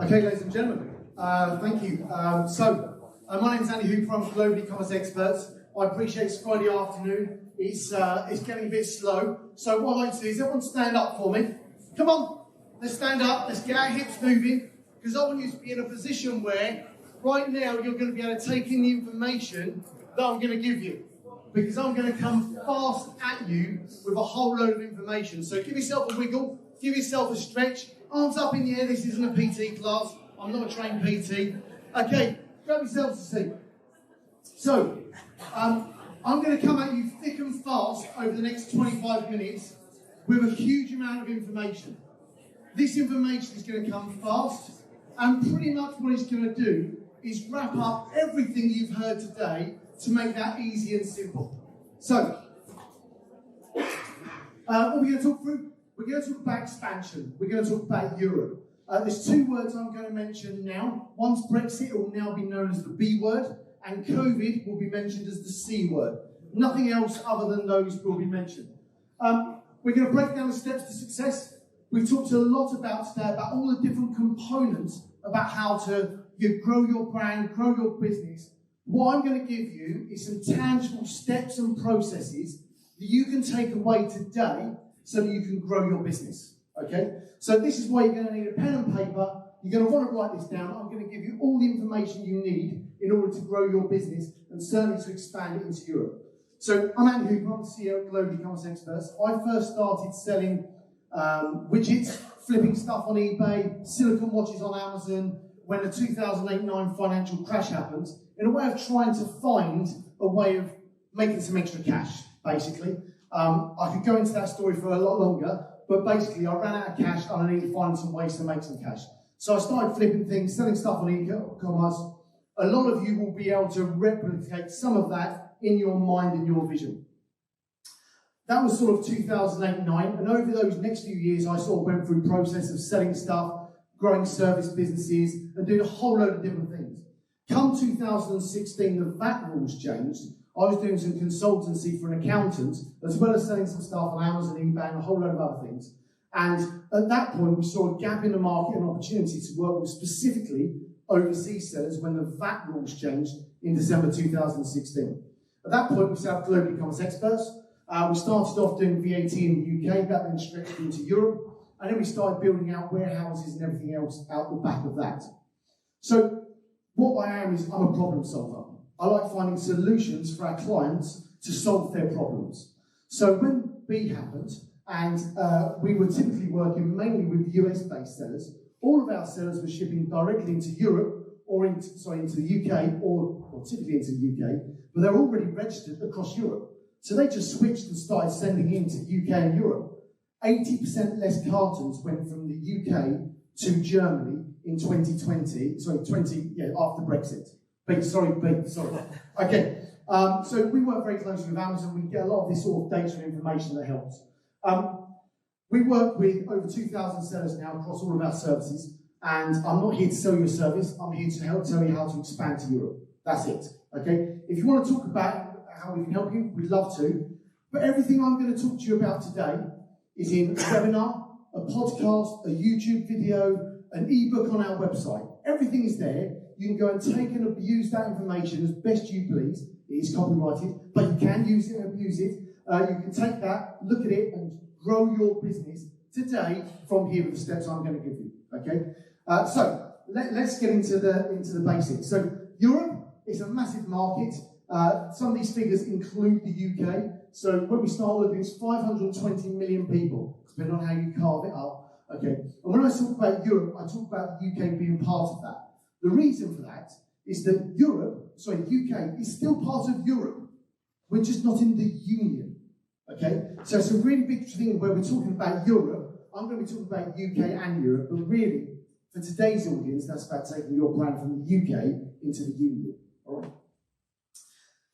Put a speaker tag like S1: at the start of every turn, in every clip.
S1: Okay, ladies and gentlemen, thank you. My name's Andy Hooper, I'm Global eCommerce Experts. I appreciate it's Friday afternoon. It's getting a bit slow. So what I'd like to do is everyone stand up for me. Come on, let's stand up, let's get our hips moving, because I want you to be in a position where right now you're going to be able to take in the information that I'm going to give you. Because I'm going to come fast at you with a whole load of information. So give yourself a wiggle, give yourself a stretch, arms up in the air. This isn't a PT class, I'm not a trained PT. Okay, grab yourselves a seat. So, I'm going to come at you thick and fast over the next 25 minutes with a huge amount of information. This information is going to come fast, and pretty much what it's going to do is wrap up everything you've heard today to make that easy and simple. So, what are we going to talk through? We're going to talk about expansion. We're going to talk about Europe. There's two words I'm going to mention now. One's Brexit, it will now be known as the B word, and COVID will be mentioned as the C word. Nothing else other than those will be mentioned. We're going to break down the steps to success. We've talked a lot about today about all the different components about how to grow your brand, grow your business. What I'm going to give you is some tangible steps and processes that you can take away today so that you can grow your business, okay? So this is why you're going to need a pen and paper. You're going to want to write this down. I'm going to give you all the information you need in order to grow your business and certainly to expand it into Europe. So I'm Andy Hooper, I'm the CEO of Global eCommerce Experts. I first started selling widgets, flipping stuff on eBay, silicone watches on Amazon when the 2008-9 financial crash happened, in a way of trying to find a way of making some extra cash, basically. I could go into that story for a lot longer, but basically I ran out of cash and I needed to find some ways to make some cash. So I started flipping things, selling stuff on e-commerce. A lot of you will be able to replicate some of that in your mind and your vision. That was sort of 2008-9, and over those next few years I sort of went through the process of selling stuff, growing service businesses, and doing a whole load of different things. Come 2016, the VAT rules changed. I was doing some consultancy for an accountant, as well as selling some stuff on Amazon, eBay, and a whole load of other things. And at that point, we saw a gap in the market and opportunity to work with specifically overseas sellers when the VAT rules changed in December 2016. At that point, we set up Global eCommerce Experts. We started off doing VAT in the UK, that then stretched into Europe, and then we started building out warehouses and everything else out the back of that. So what I am is I'm a problem solver. I like finding solutions for our clients to solve their problems. So when B happened, and we were typically working mainly with US-based sellers, all of our sellers were shipping directly into Europe, or into the UK, or typically into the UK, but they're already registered across Europe. So they just switched and started sending into UK and Europe. 80% less cartons went from the UK to Germany in 2020, after Brexit. Sorry. Okay, so we work very closely with Amazon. We get a lot of this sort of data and information that helps. We work with over 2,000 sellers now across all of our services, and I'm not here to sell you a service, I'm here to help tell you how to expand to Europe. That's it, okay? If you want to talk about how we can help you, we'd love to, but everything I'm going to talk to you about today is in a webinar, a podcast, a YouTube video, an ebook on our website. Everything is there. You can go and take and abuse that information as best you please. It is copyrighted, but you can use it and abuse it. You can take that, look at it, and grow your business today from here with the steps I'm going to give you. Okay? So let's get into the basics. So Europe is a massive market. Some of these figures include the UK. So when we start looking, it's 520 million people, depending on how you carve it up. Okay. And when I talk about Europe, I talk about the UK being part of that. The reason for that is that UK is still part of Europe. We're just not in the Union. Okay? So it's a really big thing where we're talking about Europe. I'm going to be talking about UK and Europe, but really, for today's audience, that's about taking your brand from the UK into the Union. All right?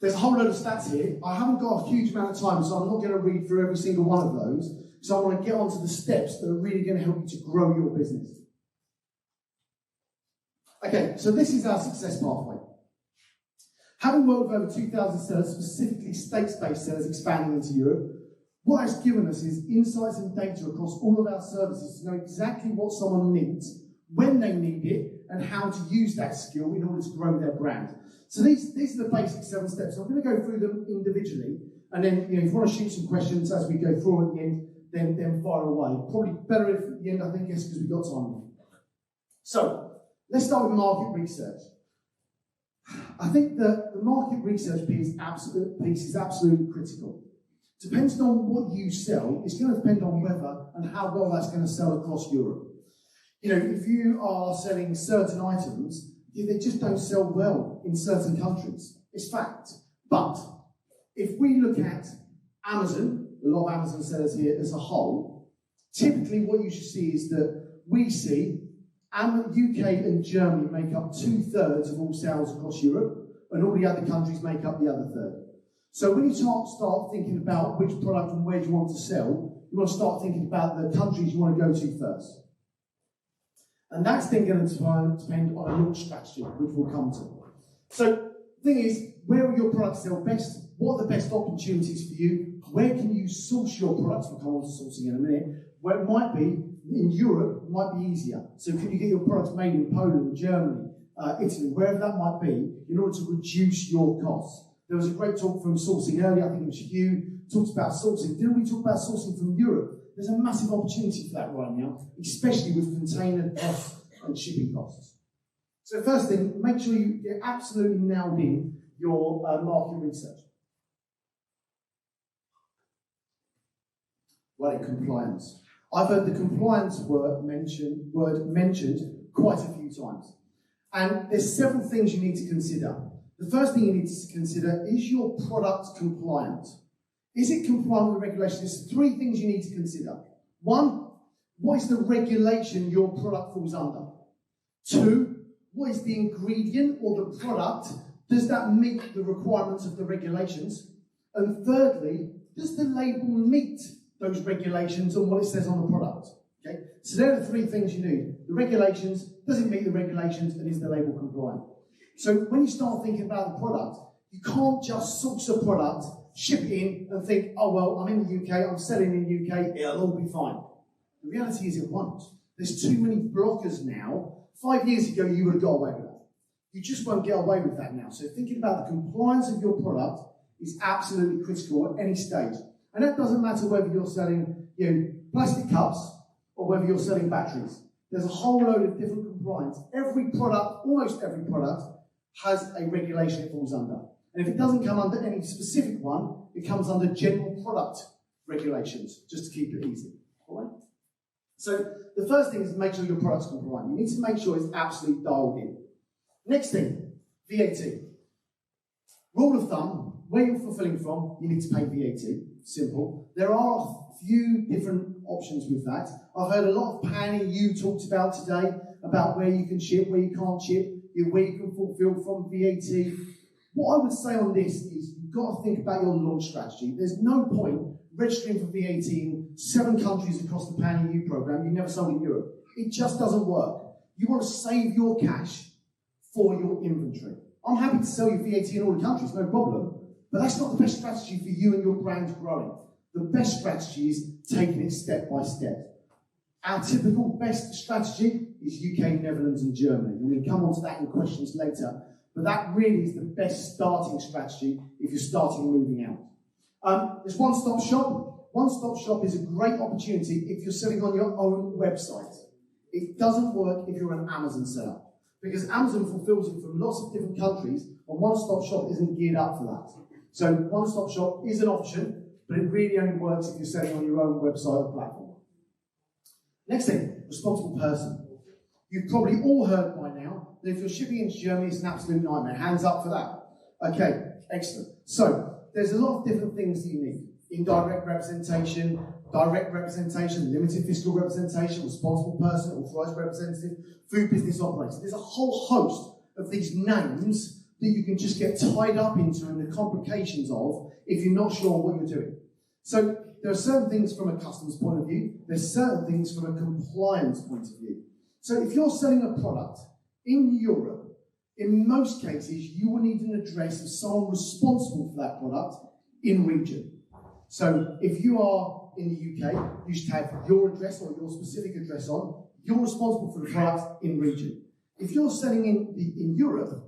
S1: There's a whole load of stats here. I haven't got a huge amount of time, so I'm not going to read through every single one of those. So I want to get onto the steps that are really going to help you to grow your business. Okay, so this is our success pathway. Having worked with over 2,000 sellers, specifically states-based sellers expanding into Europe, what it's given us is insights and data across all of our services to know exactly what someone needs, when they need it, and how to use that skill in order to grow their brand. So these are the basic 7 steps. I'm going to go through them individually, and then if you want to shoot some questions as we go through at the end, then fire away. Probably better if at the end, I think, yes, because we've got time. So let's start with market research. I think that the market research piece is absolutely critical. Depending on what you sell, it's going to depend on whether and how well that's going to sell across Europe. If you are selling certain items, they just don't sell well in certain countries. It's fact. But if we look at Amazon, a lot of Amazon sellers here as a whole, typically what you should see is that we see UK and Germany make up 2/3 of all sales across Europe, and all the other countries make up the other third. So when you start thinking about which product and where you want to sell, you want to start thinking about the countries you want to go to first. And that's then going to depend on a launch strategy, which we'll come to. So the thing is, where will your products sell best? What are the best opportunities for you? Where can you source your products? We'll come on to sourcing in a minute. Where it might be, in Europe, it might be easier. So can you get your products made in Poland, Germany, Italy, wherever that might be, in order to reduce your costs? There was a great talk from sourcing earlier, I think it was Hugh, talked about sourcing. Didn't we talk about sourcing from Europe? There's a massive opportunity for that right now, especially with container costs and shipping costs. So first thing, make sure you get absolutely nailed in your market research. Right, compliance. I've heard the compliance word mentioned quite a few times. And there's several things you need to consider. The first thing you need to consider is your product compliant. Is it compliant with regulations? There's 3 things you need to consider. 1, what is the regulation your product falls under? 2, what is the ingredient or the product? Does that meet the requirements of the regulations? And thirdly, does the label meet those regulations and what it says on the product? Okay? So there are the 3 things you need. The regulations, does it meet the regulations, and is the label compliant? So when you start thinking about the product, you can't just source a product, ship it in, and think, oh, well, I'm in the UK, I'm selling in the UK, it'll all be fine. The reality is it won't. There's too many blockers now. 5 years ago, you would have got away with that. You just won't get away with that now. So thinking about the compliance of your product is absolutely critical at any stage. And that doesn't matter whether you're selling plastic cups or whether you're selling batteries. There's a whole load of different compliance. Every product, almost every product, has a regulation it falls under. And if it doesn't come under any specific one, it comes under general product regulations, just to keep it easy. All right? So the first thing is make sure your product's compliant. You need to make sure it's absolutely dialed in. Next thing, VAT. Rule of thumb, where you're fulfilling from, you need to pay VAT. Simple. There are a few different options with that. I've heard a lot of panning you talked about today, about where you can ship, where you can't ship, where you can fulfill from VAT. What I would say on this is you've got to think about your launch strategy. There's no point registering for VAT in 7 countries across the Pan EU program you never sold in Europe. It just doesn't work. You want to save your cash for your inventory. I'm happy to sell you VAT in all the countries, no problem. But that's not the best strategy for you and your brand growing. The best strategy is taking it step by step. Our typical best strategy is UK, Netherlands and Germany. And we'll come on to that in questions later. But that really is the best starting strategy if you're starting moving out. There's one-stop shop. One-stop shop is a great opportunity if you're selling on your own website. It doesn't work if you're an Amazon seller, because Amazon fulfills it from lots of different countries, and one-stop shop isn't geared up for that. So one-stop shop is an option, but it really only works if you're selling on your own website or platform. Next thing, responsible person. You've probably all heard by now that if you're shipping into Germany, it's an absolute nightmare. Hands up for that. Okay, excellent. So there's a lot of different things that you need. Indirect representation, direct representation, limited fiscal representation, responsible person, authorised representative, food business operator. There's a whole host of these names that you can just get tied up into and the complications of if you're not sure what you're doing. So there are certain things from a customer's point of view, there's certain things from a compliance point of view. So if you're selling a product in Europe, in most cases you will need an address of someone responsible for that product in region. So if you are in the UK, you should have your address or your specific address on. you're responsible for the product in region. If you're selling in Europe,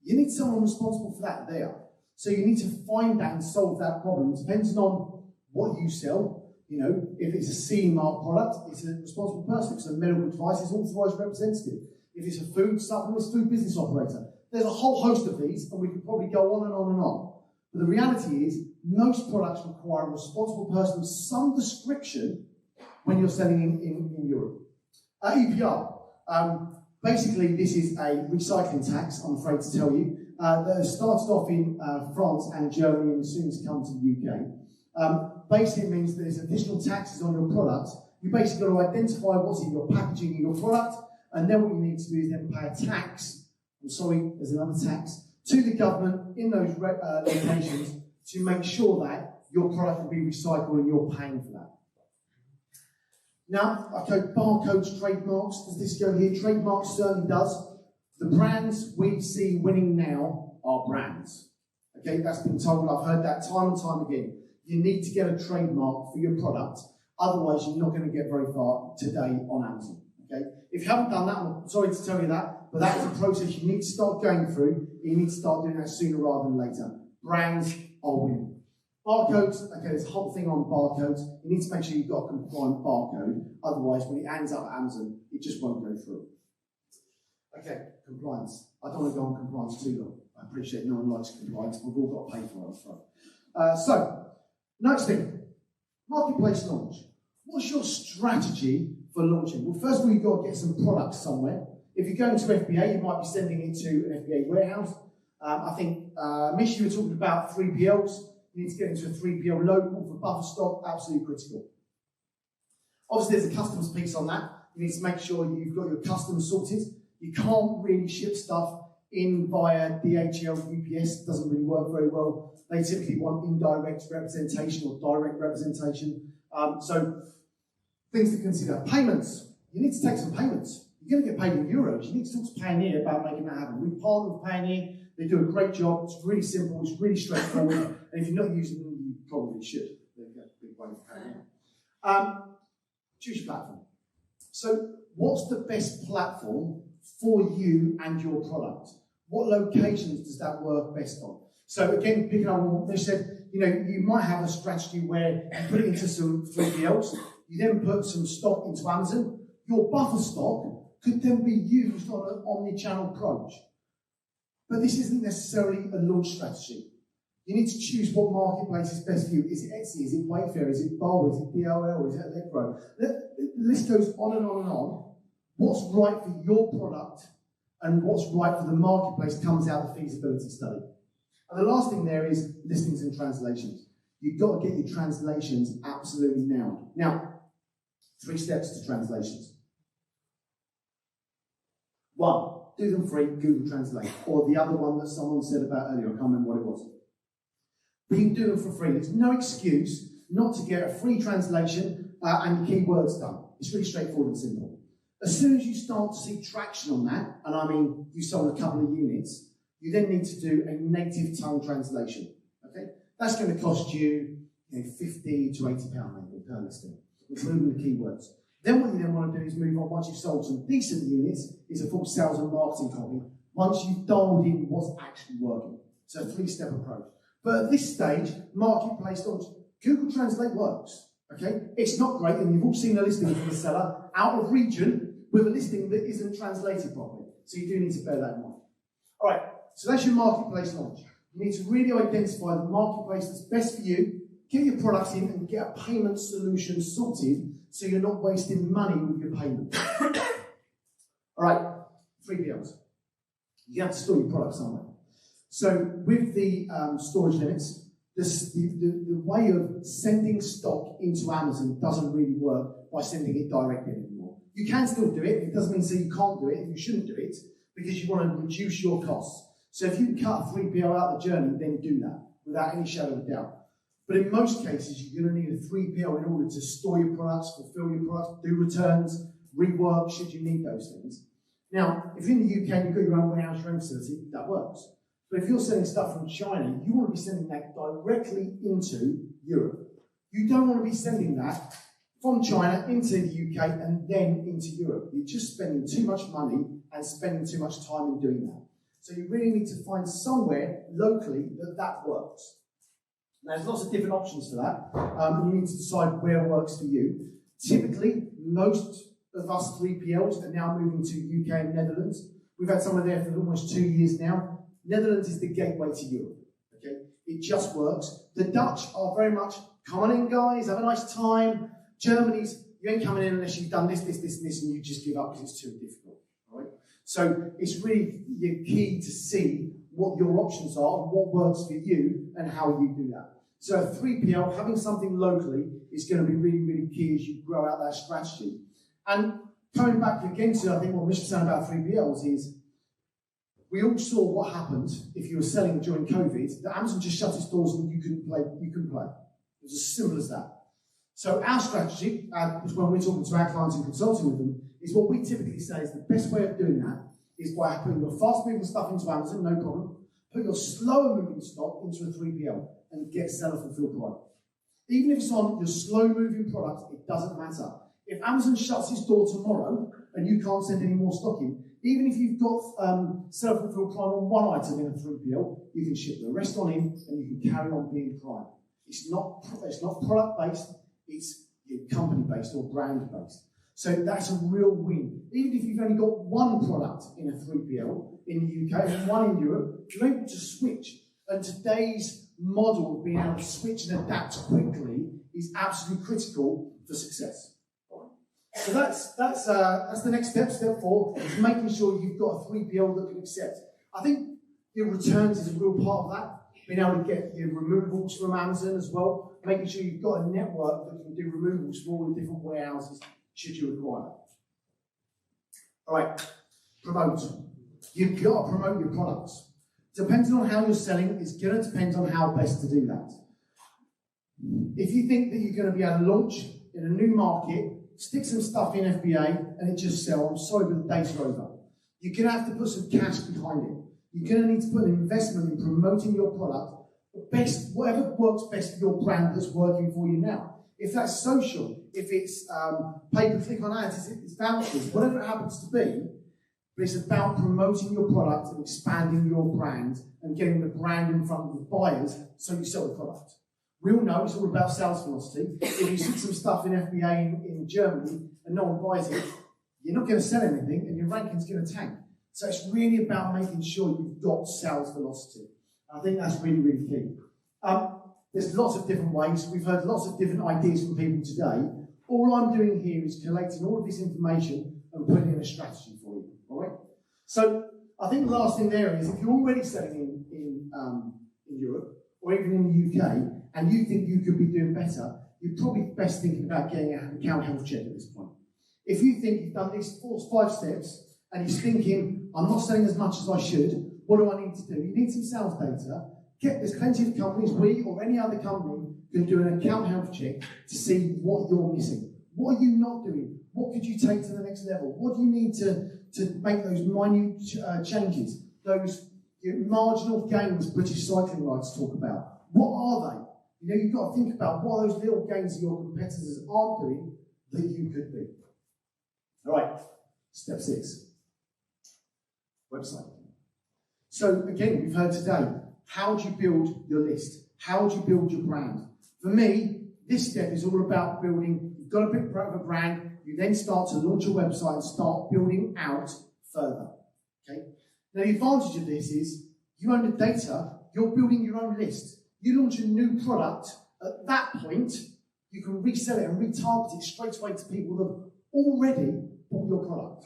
S1: you need someone responsible for that there. So you need to find that and solve that problem. Depending on what you sell, you know, if it's a CE mark product, it's a responsible person. If it's a medical device, it's authorised representative. If it's a food supplement, it's food business operator. There's a whole host of these, and we could probably go on and on and on. But the reality is, most products require a responsible person of some description when you're selling in Europe. EPR. Basically, this is a recycling tax, I'm afraid to tell you, that started off in France and Germany and soon to come to the UK. Basically, it means there's additional taxes on your product. You basically got to identify what's in your packaging in your product, and then what you need to do is then pay a tax. I'm sorry, there's another tax to the government in those locations to make sure that your product will be recycled and you're paying for that. Now, okay, barcodes, trademarks, does this go here? Trademarks certainly does. The brands we see winning now are brands. Okay, that's been told, I've heard that time and time again. You need to get a trademark for your product, otherwise you're not going to get very far today on Amazon. Okay? If you haven't done that, I'm sorry to tell you that, but that is a process you need to start going through. You need to start doing that sooner rather than later. Brands are winning. Barcodes, okay, there's a whole thing on barcodes. You need to make sure you've got a compliant barcode, otherwise when it ends up at Amazon, it just won't go through. Okay, compliance. I don't want to go on compliance too long. I appreciate no one likes compliance. We've all got to pay for it. So, next thing, marketplace launch. What's your strategy for launching? Well, first of all, you've got to get some products somewhere. If you're going to FBA, you might be sending it to an FBA warehouse. I think, Mish, you were talking about 3PLs. You need to get into a 3PL local for buffer stock, absolutely critical. Obviously, there's a customs piece on that. You need to make sure you've got your customs sorted. You can't really ship stuff in via DHL, UPS, doesn't really work very well. They typically want indirect representation or direct representation. So, things to consider. Payments. You need to take some payments. You're going to get paid in euros. You need to talk to Payoneer about making that happen. We partner with Payoneer. They do a great job. It's really simple. It's really straightforward. And if you're not using them, you probably should. They're a big way for Payoneer. Choose your platform. So, what's the best platform for you and your product? What locations does that work best on? So again, picking up on what they said, you know, you might have a strategy where you put it into some 3PLs, you then put some stock into Amazon. Your buffer stock could then be used on an omni-channel approach. But this isn't necessarily a launch strategy. You need to choose what marketplace is best for you. Is it Etsy? Is it Wayfair? Is it Bowl? Is it DLL? Is it Allegro? The list goes on and on and on. What's right for your product and what's right for the marketplace comes out of the feasibility study. And the last thing there is listings and translations. You've got to get your translations absolutely nailed. Now, 3 steps to translations. 1, do them free, Google Translate. Or the other one that someone said about earlier, I can't remember what it was. But you can do them for free. There's no excuse not to get a free translation and keywords done. It's really straightforward and simple. As soon as you start to see traction on that, and I mean you sold a couple of units, you then need to do a native tongue translation. Okay, that's going to cost you, £50 to £80 maybe per listing, including the keywords. Then what you then want to do is move on. Once you've sold some decent units, is a full sales and marketing copy. Once you've dialed in what's actually working, so a 3-step approach. But at this stage, marketplace launch, Google Translate works. Okay, it's not great, and you've all seen a listing from the seller out of region with a listing that isn't translated properly. So you do need to bear that in mind. All right, so that's your marketplace launch. You need to really identify the marketplace that's best for you, get your products in, and get a payment solution sorted so you're not wasting money with your payment. All right, 3PLs. You have to store your product somewhere. So with the storage limits, the way of sending stock into Amazon doesn't really work by sending it directly anymore. You can still do it. It doesn't mean say you can't do it, and you shouldn't do it, because you want to reduce your costs. So if you can cut a 3PL out of the journey, then do that, without any shadow of a doubt. But in most cases, you're going to need a 3PL in order to store your products, fulfill your products, do returns, rework, should you need those things. Now, if you're in the UK and you've got your own warehouse, your own facility, that works. But if you're selling stuff from China, you want to be sending that directly into Europe. You don't want to be sending that from China into the UK and then into Europe. You're just spending too much money and spending too much time in doing that. So you really need to find somewhere locally that works. Now, there's lots of different options for that. You need to decide where works for you. Typically, most of us 3PLs are now moving to UK and Netherlands. We've had someone there for almost 2 years now. Netherlands is the gateway to Europe. Okay, it just works. The Dutch are very much, come on in guys, have a nice time. Germany's, you ain't coming in unless you've done this, and you just give up because it's too difficult. All right? So it's really key to see what your options are, what works for you, and how you do that. So a 3PL, having something locally is going to be really, really key as you grow out that strategy. And coming back again to, I think, what Mich was saying about 3PLs is, we all saw what happened if you were selling during COVID, that Amazon just shut its doors and you couldn't play. It was as simple as that. So our strategy, when we're talking to our clients and consulting with them, is what we typically say is the best way of doing that is by putting your fast-moving stuff into Amazon, no problem. Put your slower-moving stock into a 3PL and get seller-fulfilled product. Even if it's on your slow-moving product, it doesn't matter. If Amazon shuts its door tomorrow and you can't send any more stock in, even if you've got seller-fulfilled Prime on one item in a 3PL, you can ship the rest on in and you can carry on being Prime. It's not product-based, it's company-based or brand-based. So that's a real win. Even if you've only got one product in a 3PL in the UK and one in Europe, you're able to switch. And today's model of being able to switch and adapt quickly is absolutely critical for success. So that's the next step. Step 4 is making sure you've got a 3PL that can accept. I think your returns is a real part of that. Being able to get your removals from Amazon as well. Making sure you've got a network that can do removals from all the different warehouses should you require. All right, promote. You've got to promote your products. Depending on how you're selling, it's going to depend on how best to do that. If you think that you're going to be able to launch in a new market, stick some stuff in FBA and it just sells, I'm sorry, but the days are over. You're going to have to put some cash behind it. You're going to need to put an investment in promoting your product, whatever works best for your brand that's working for you now. If that's social, if it's pay-per-click on ads, it's vouchers, whatever it happens to be, but it's about promoting your product and expanding your brand and getting the brand in front of the buyers so you sell the product. We all know it's all about sales velocity. If you see some stuff in FBA in Germany and no one buys it, you're not going to sell anything and your ranking's going to tank. So it's really about making sure you've got sales velocity. I think that's really, really key. There's lots of different ways. We've heard lots of different ideas from people today. All I'm doing here is collating all of this information and putting in a strategy for you. All right? So I think the last thing there is if you're already selling in Europe or even in the UK and you think you could be doing better, you're probably best thinking about getting an account health check at this point. If you think you've done these 4 or 5 steps and you're thinking, I'm not selling as much as I should, what do I need to do? You need some sales data. There's plenty of companies, we or any other company, can do an account health check to see what you're missing. What are you not doing? What could you take to the next level? What do you need to make those minute changes? Those marginal gains British cycling rights talk about. What are they? You know, you've got to think about what are those little gains that your competitors aren't doing that you could be. All right, step 6. Website. So again, we've heard today, how do you build your list? How do you build your brand? For me, this step is all about building, you've got a bit of a brand, you then start to launch a website and start building out further. Okay? Now the advantage of this is, you own the data, you're building your own list. You launch a new product, at that point, you can resell it and retarget it straight away to people that have already bought your product.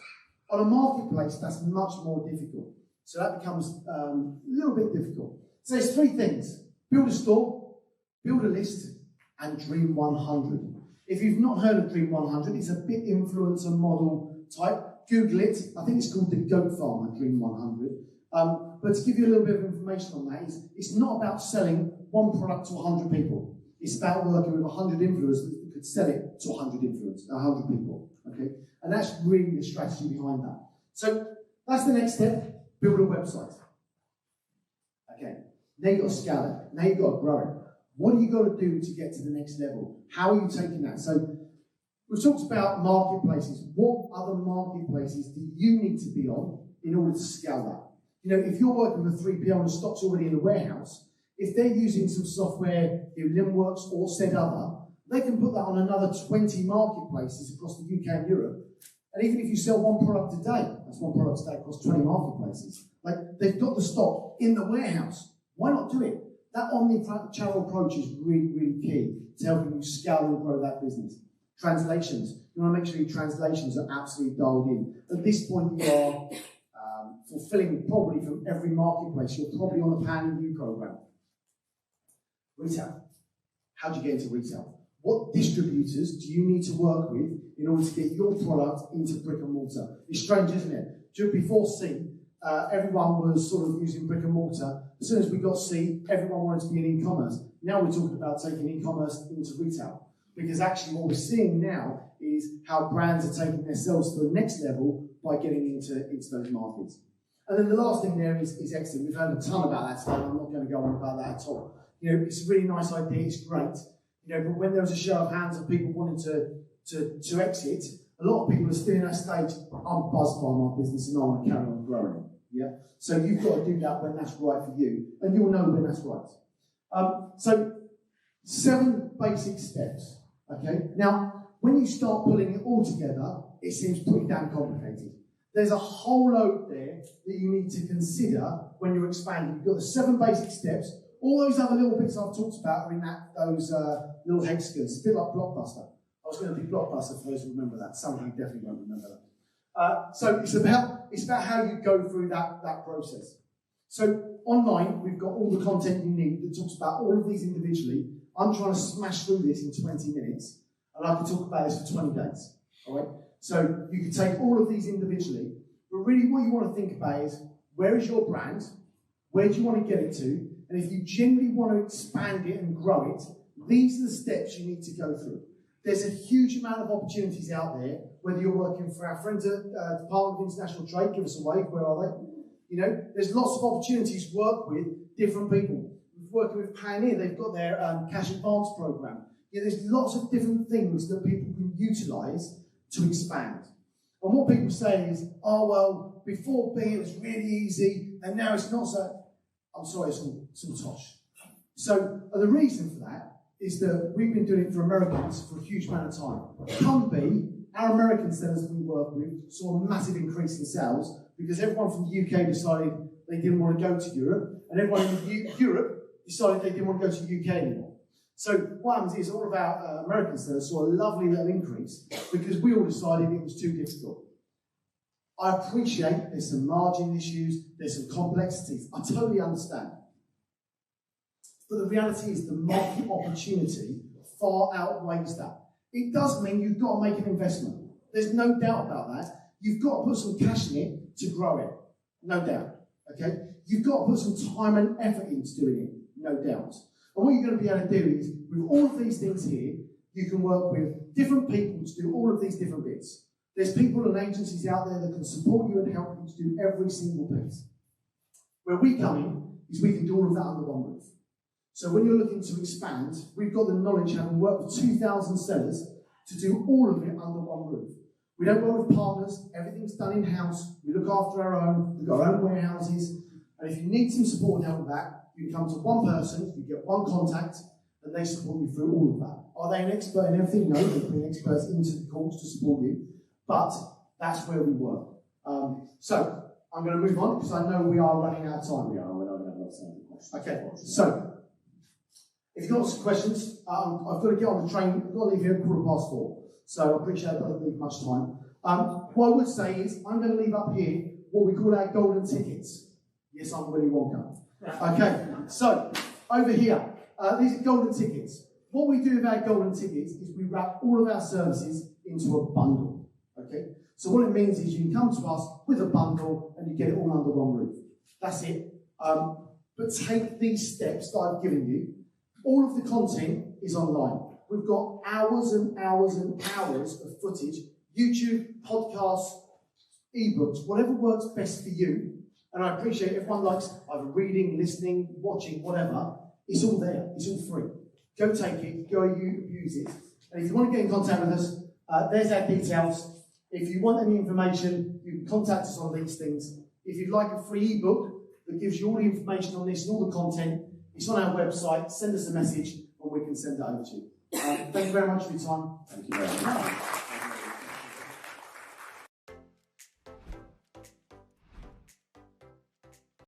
S1: On a marketplace, that's much more difficult. So that becomes a little bit difficult. So there's 3 things. Build a store, build a list, and Dream 100. If you've not heard of Dream 100, it's a bit influencer model type. Google it. I think it's called the Goat Farmer, Dream 100. But to give you a little bit of information on that, it's not about selling one product to 100 people. It's about working with 100 influencers that could sell it to 100 people. Okay? And that's really the strategy behind that. So that's the next step. Build a website. Okay, now you've got to scale it. Now you've got to grow it. What are you got to do to get to the next level? How are you taking that? So we've talked about marketplaces. What other marketplaces do you need to be on in order to scale that? You know, if you're working with 3PL and stock's already in the warehouse, if they're using some software, Limworks or said other, they can put that on another 20 marketplaces across the UK and Europe. And even if you sell one product a day, that's one product a day across 20 marketplaces. Like, they've got the stock in the warehouse. Why not do it? That omni-channel approach is really, really key to helping you scale and grow that business. Translations. You want to make sure your translations are absolutely dialed in. At this point, you are fulfilling probably from every marketplace. You're probably on a pan-EU program. Retail. How do you get into retail? What distributors do you need to work with in order to get your product into brick and mortar? It's strange, isn't it? Just before C, everyone was sort of using brick and mortar. As soon as we got C, everyone wanted to be in e-commerce. Now we're talking about taking e-commerce into retail. Because actually what we're seeing now is how brands are taking themselves to the next level by getting into those markets. And then the last thing there is exit. We've heard a ton about that today, and I'm not going to go on about that at all. You know, it's a really nice idea, it's great. You know, but when there was a show of hands of people wanting to exit, a lot of people are still in that stage, I'm buzzed by my business and I want to carry on growing. Yeah? So you've got to do that when that's right for you, and you'll know when that's right. So 7 basic steps. Okay? Now, when you start pulling it all together, it seems pretty damn complicated. There's a whole load there that you need to consider when you're expanding. You've got the 7 basic steps. All those other little bits I've talked about are in those little hexagons. It's a bit like Blockbuster. I was going to do Blockbuster for those who remember that. Some of you definitely won't remember that. So it's about how you go through that process. So online, we've got all the content you need that talks about all of these individually. I'm trying to smash through this in 20 minutes, and I can talk about this for 20 days. All right? So you can take all of these individually, but really what you want to think about is, where is your brand? Where do you want to get it to? And if you genuinely want to expand it and grow it, these are the steps you need to go through. There's a huge amount of opportunities out there, whether you're working for our friends at Department of International Trade, give us a wave, where are they? You know, there's lots of opportunities to work with different people. We're working with Pioneer, they've got their cash advance program. Yeah, there's lots of different things that people can utilise to expand. And what people say is, oh, well, before B it was really easy, and now it's not so. I'm sorry, it's all tosh. So the reason for that is that we've been doing it for Americans for a huge amount of time. Come B, our American sellers that we work with saw a massive increase in sales because everyone from the UK decided they didn't want to go to Europe, and everyone in Europe decided they didn't want to go to the UK anymore. So what happens is all of our American sellers saw a lovely little increase because we all decided it was too difficult. I appreciate there's some margin issues, there's some complexities. I totally understand. But the reality is the market opportunity far outweighs that. It does mean you've got to make an investment. There's no doubt about that. You've got to put some cash in it to grow it. No doubt. Okay? You've got to put some time and effort into doing it. No doubt. And what you're going to be able to do is, with all of these things here, you can work with different people to do all of these different bits. There's people and agencies out there that can support you and help you to do every single piece. Where we come in is we can do all of that under one roof. So when you're looking to expand, we've got the knowledge, having worked with 2,000 sellers, to do all of it under one roof. We don't work with partners, everything's done in-house, we look after our own, we've got our own warehouses, and if you need some support and help with that, you come to one person, you get one contact, and they support you through all of that. Are they an expert in everything? No, they bring experts into the course to support you. But that's where we work. So I'm going to move on because I know we are running out of time. We are. We're not going to have lots of questions. Okay. So if you've got some questions, I've got to get on the train. I've got to leave here at 4:15. So I appreciate I don't leave much time. What I would say is I'm going to leave up here what we call our golden tickets. Yes, I'm Willy Wonka. Okay. So over here, these are golden tickets. What we do with our golden tickets is we wrap all of our services into a bundle. Okay, so what it means is you can come to us with a bundle and you get it all under one roof. That's it. But take these steps that I've given you. All of the content is online. We've got hours and hours and hours of footage, YouTube, podcasts, ebooks, whatever works best for you. And I appreciate everyone likes either reading, listening, watching, whatever. It's all there. It's all free. Go take it. Go use it. And if you want to get in contact with us, There's our details. If you want any information, you can contact us on these things. If you'd like a free ebook that gives you all the information on this and all the content, it's on our website. Send us a message and we can send it over to you. Thank you very much for your time.
S2: Thank you very much.